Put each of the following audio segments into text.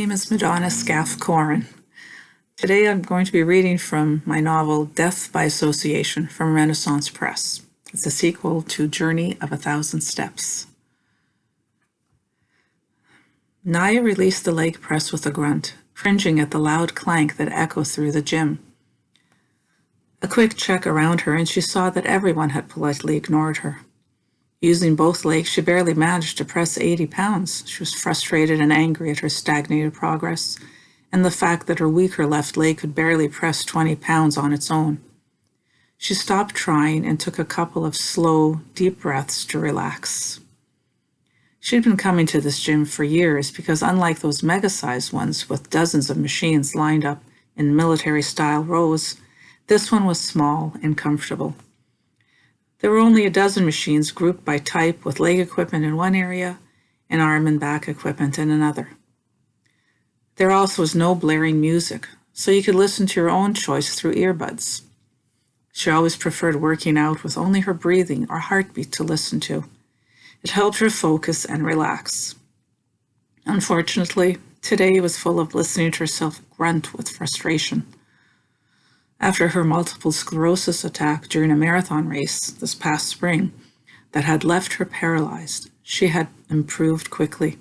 name is Madona Skaff-Koren. Today I'm going to be reading from my novel Death by Association from Renaissance Press. It's a sequel to Journey of a Thousand Steps. Naya released the leg press with a grunt, cringing at the loud clank that echoed through the gym. A quick check around her and she saw that everyone had politely ignored her. Using both legs, she barely managed to press 80 pounds. She was frustrated and angry at her stagnated progress, and the fact that her weaker left leg could barely press 20 pounds on its own. She stopped trying and took a couple of slow, deep breaths to relax. She'd been coming to this gym for years because, unlike those mega-sized ones with dozens of machines lined up in military-style rows, this one was small and comfortable. There were only a dozen machines grouped by type, with leg equipment in one area and arm and back equipment in another. There also was no blaring music, so you could listen to your own choice through earbuds. She always preferred working out with only her breathing or heartbeat to listen to. It helped her focus and relax. Unfortunately, today was full of listening to herself grunt with frustration. After her multiple sclerosis attack during a marathon race this past spring that had left her paralyzed, she had improved quickly.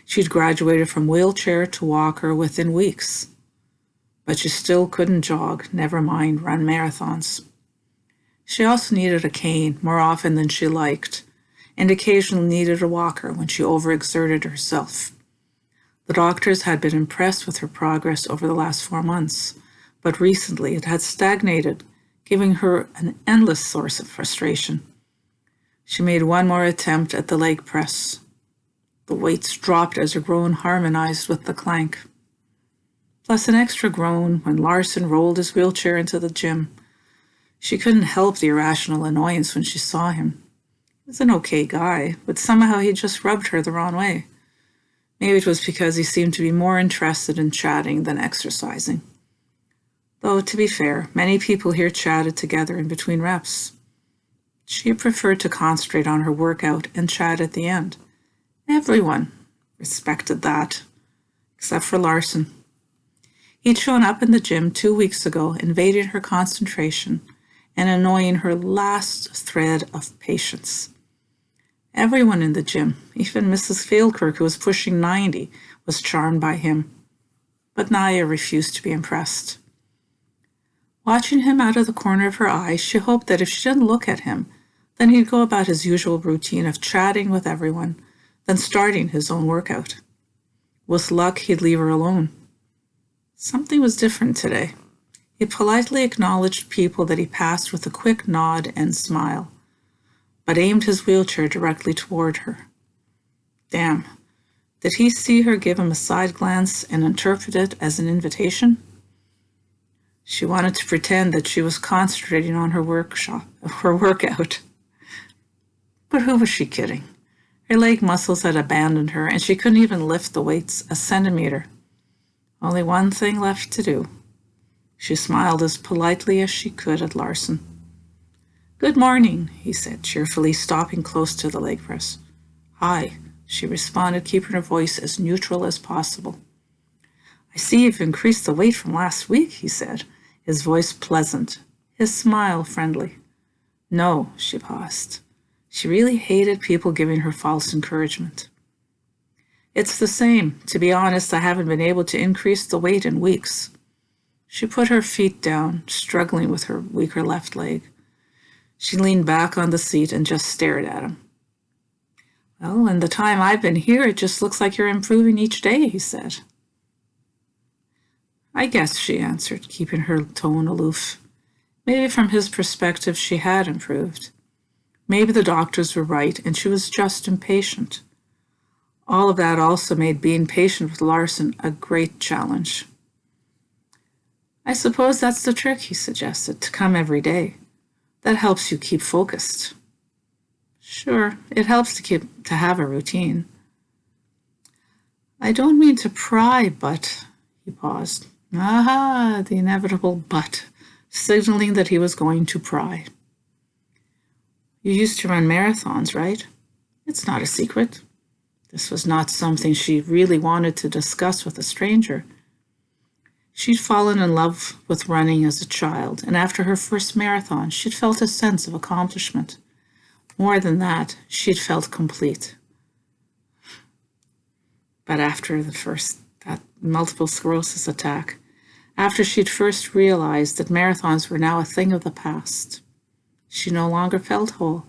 She'd graduated from wheelchair to walker within weeks, but she still couldn't jog, never mind run marathons. She also needed a cane more often than she liked, and occasionally needed a walker when she overexerted herself. The doctors had been impressed with her progress over the last 4 months, but recently it had stagnated, giving her an endless source of frustration. She made one more attempt at the leg press. The weights dropped as her groan harmonized with the clank. Plus an extra groan when Larson rolled his wheelchair into the gym. She couldn't help the irrational annoyance when she saw him. He was an okay guy, but somehow he just rubbed her the wrong way. Maybe it was because he seemed to be more interested in chatting than exercising. Though, to be fair, many people here chatted together in between reps. She preferred to concentrate on her workout and chat at the end. Everyone respected that, except for Larson. He'd shown up in the gym 2 weeks ago, invading her concentration and annoying her last thread of patience. Everyone in the gym, even Mrs. Falkirk, who was pushing 90, was charmed by him. But Naya refused to be impressed. Watching him out of the corner of her eye, she hoped that if she didn't look at him, then he'd go about his usual routine of chatting with everyone, then starting his own workout. With luck, he'd leave her alone. Something was different today. He politely acknowledged people that he passed with a quick nod and smile, but aimed his wheelchair directly toward her. Damn, did he see her give him a side glance and interpret it as an invitation? She wanted to pretend that she was concentrating on her workout. But who was she kidding? Her leg muscles had abandoned her, and she couldn't even lift the weights a centimeter. Only one thing left to do. She smiled as politely as she could at Larson. "Good morning," he said cheerfully, stopping close to the leg press. "Hi," she responded, keeping her voice as neutral as possible. "I see you've increased the weight from last week," he said, his voice pleasant, his smile friendly. "No," she paused. She really hated people giving her false encouragement. "It's the same. To be honest, I haven't been able to increase the weight in weeks." She put her feet down, struggling with her weaker left leg. She leaned back on the seat and just stared at him. "Well, in the time I've been here, it just looks like you're improving each day," he said. "I guess," she answered, keeping her tone aloof. Maybe from his perspective she had improved. Maybe the doctors were right and she was just impatient. All of that also made being patient with Larson a great challenge. "I suppose that's the trick," he suggested, "to come every day. That helps you keep focused." "Sure, it helps to have a routine." "I don't mean to pry, but—" he paused. Aha, the inevitable but, signaling that he was going to pry. "You used to run marathons, right?" "It's not a secret." This was not something she really wanted to discuss with a stranger. She'd fallen in love with running as a child, and after her first marathon, she'd felt a sense of accomplishment. More than that, she'd felt complete. But after that multiple sclerosis attack, after she'd first realized that marathons were now a thing of the past, she no longer felt whole,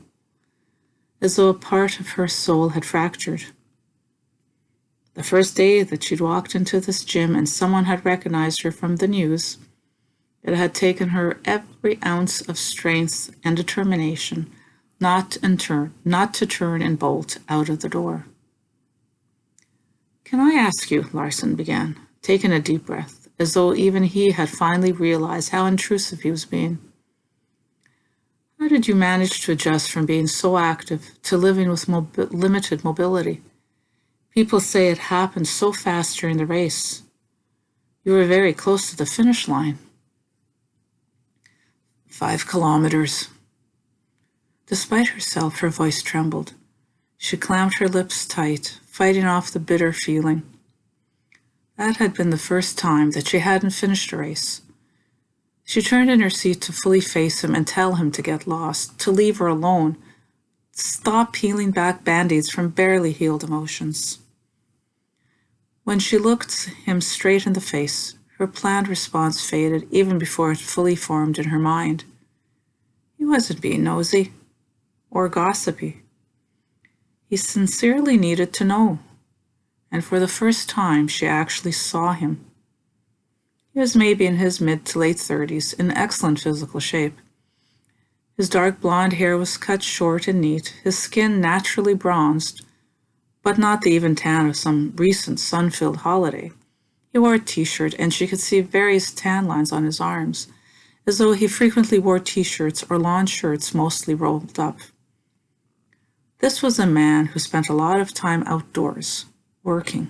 as though a part of her soul had fractured. The first day that she'd walked into this gym and someone had recognized her from the news, it had taken her every ounce of strength and determination not to turn and bolt out of the door. "Can I ask you," Larson began, taking a deep breath, as though even he had finally realized how intrusive he was being. "How did you manage to adjust from being so active to living with limited mobility? People say it happened so fast during the race. You were very close to the finish line." 5 kilometers. Despite herself, her voice trembled. She clamped her lips tight, fighting off the bitter feeling. That had been the first time that she hadn't finished a race. She turned in her seat to fully face him and tell him to get lost, to leave her alone, stop peeling back band-aids from barely healed emotions. When she looked him straight in the face, her planned response faded even before it fully formed in her mind. He wasn't being nosy or gossipy. He sincerely needed to know, and for the first time she actually saw him. He was maybe in his mid to late 30s, in excellent physical shape. His dark blonde hair was cut short and neat, his skin naturally bronzed, but not the even tan of some recent sun-filled holiday. He wore a t-shirt, and she could see various tan lines on his arms, as though he frequently wore t-shirts or lawn shirts mostly rolled up. This was a man who spent a lot of time outdoors, working.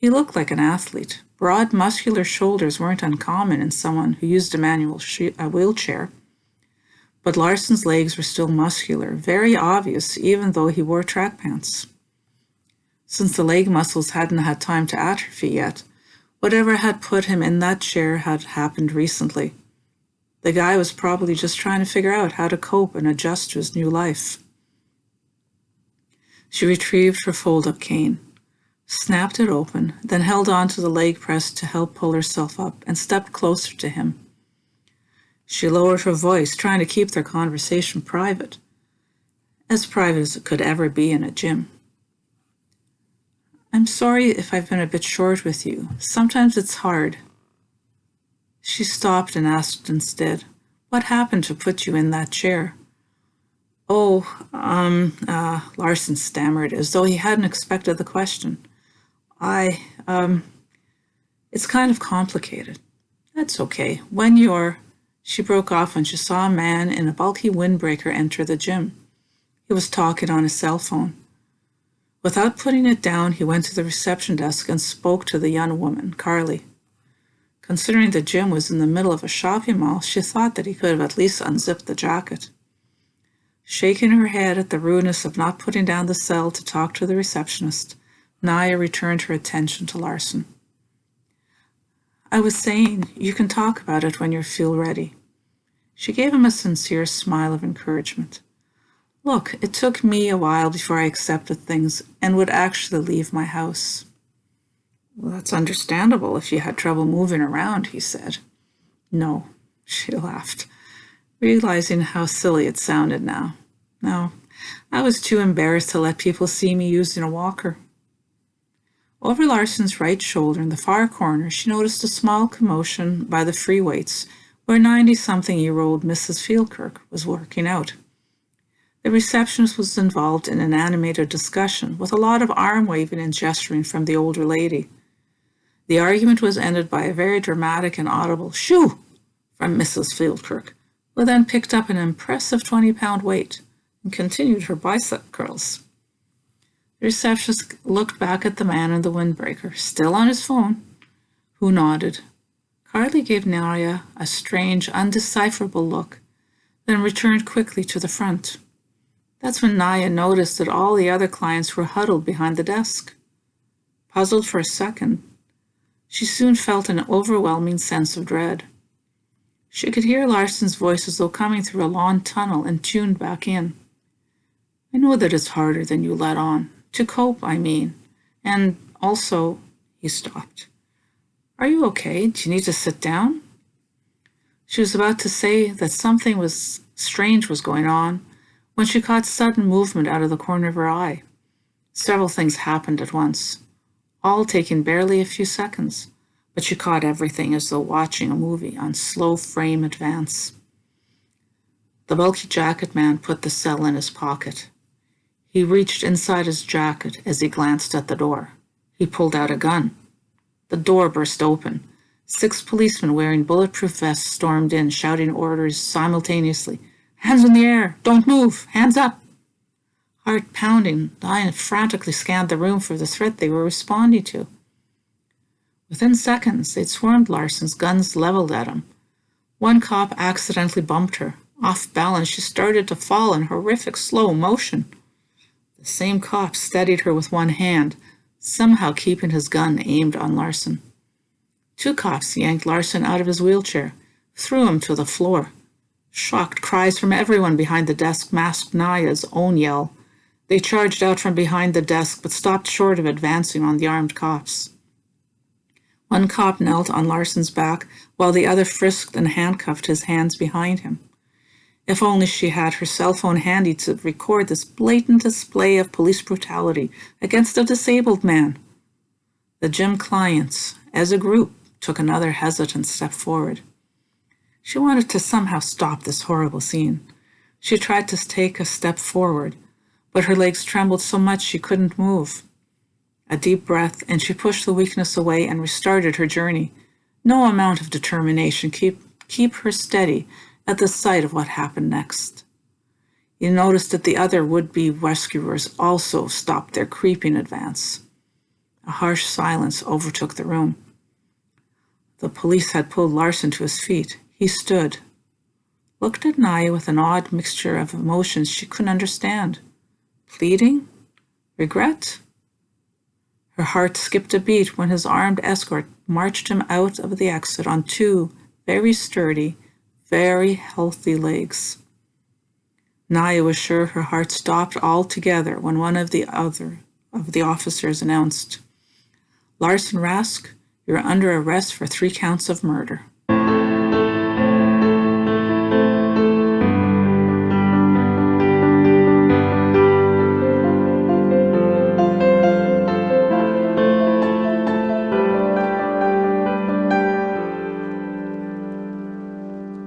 He looked like an athlete. Broad, muscular shoulders weren't uncommon in someone who used a manual wheelchair. But Larson's legs were still muscular, very obvious even though he wore track pants. Since the leg muscles hadn't had time to atrophy yet, whatever had put him in that chair had happened recently. The guy was probably just trying to figure out how to cope and adjust to his new life. She retrieved her fold-up cane, snapped it open, then held on to the leg press to help pull herself up and stepped closer to him. She lowered her voice, trying to keep their conversation private, as private as it could ever be in a gym. "I'm sorry if I've been a bit short with you. Sometimes it's hard." She stopped and asked instead, "What happened to put you in that chair?" Larson stammered, as though he hadn't expected the question. It's kind of complicated." "That's okay. She broke off when she saw a man in a bulky windbreaker enter the gym. He was talking on his cell phone. Without putting it down, he went to the reception desk and spoke to the young woman, Carly. Considering the gym was in the middle of a shopping mall, she thought that he could have at least unzipped the jacket. Shaking her head at the rudeness of not putting down the cell to talk to the receptionist, Naya returned her attention to Larson. "I was saying, you can talk about it when you feel ready." She gave him a sincere smile of encouragement. "Look, it took me a while before I accepted things and would actually leave my house." "Well, that's understandable if you had trouble moving around," he said. "No," she laughed, realizing how silly it sounded now. "No, I was too embarrassed to let people see me using a walker." Over Larson's right shoulder in the far corner, she noticed a small commotion by the free weights, where 90-something-year-old Mrs. Fieldkirk was working out. The receptionist was involved in an animated discussion, with a lot of arm-waving and gesturing from the older lady. The argument was ended by a very dramatic and audible "shoo" from Mrs. Fieldkirk, who then picked up an impressive 20-pound weight and continued her bicep curls. The receptionist looked back at the man in the windbreaker, still on his phone, who nodded. Carly gave Naya a strange, undecipherable look, then returned quickly to the front. That's when Naya noticed that all the other clients were huddled behind the desk. Puzzled for a second, she soon felt an overwhelming sense of dread. She could hear Larson's voice as though coming through a long tunnel and tuned back in. I know that it's harder than you let on. To cope, I mean. And also, he stopped. Are you okay? Do you need to sit down? She was about to say that something strange was going on when she caught sudden movement out of the corner of her eye. Several things happened at once, all taking barely a few seconds, but she caught everything as though watching a movie on slow frame advance. The bulky jacket man put the cell in his pocket. He reached inside his jacket as he glanced at the door. He pulled out a gun. The door burst open. 6 policemen wearing bulletproof vests stormed in, shouting orders simultaneously. Hands in the air! Don't move! Hands up! Heart pounding, Diane frantically scanned the room for the threat they were responding to. Within seconds, they'd swarmed Larson's, guns leveled at him. One cop accidentally bumped her. Off balance, she started to fall in horrific slow motion. The same cop steadied her with one hand, somehow keeping his gun aimed on Larson. 2 cops yanked Larson out of his wheelchair, threw him to the floor. Shocked cries from everyone behind the desk masked Naya's own yell. They charged out from behind the desk, but stopped short of advancing on the armed cops. One cop knelt on Larson's back, while the other frisked and handcuffed his hands behind him. If only she had her cell phone handy to record this blatant display of police brutality against a disabled man. The gym clients, as a group, took another hesitant step forward. She wanted to somehow stop this horrible scene. She tried to take a step forward, but her legs trembled so much she couldn't move. A deep breath, and she pushed the weakness away and restarted her journey. No amount of determination keep her steady at the sight of what happened next. You noticed that the other would-be rescuers also stopped their creeping advance. A harsh silence overtook the room. The police had pulled Larson to his feet. He stood, looked at Naya with an odd mixture of emotions she couldn't understand. Pleading? Regret? Her heart skipped a beat when his armed escort marched him out of the exit on 2 very sturdy, very healthy legs. Naya was sure her heart stopped altogether when one of the officers announced, Larson Rask, you're under arrest for 3 counts of murder.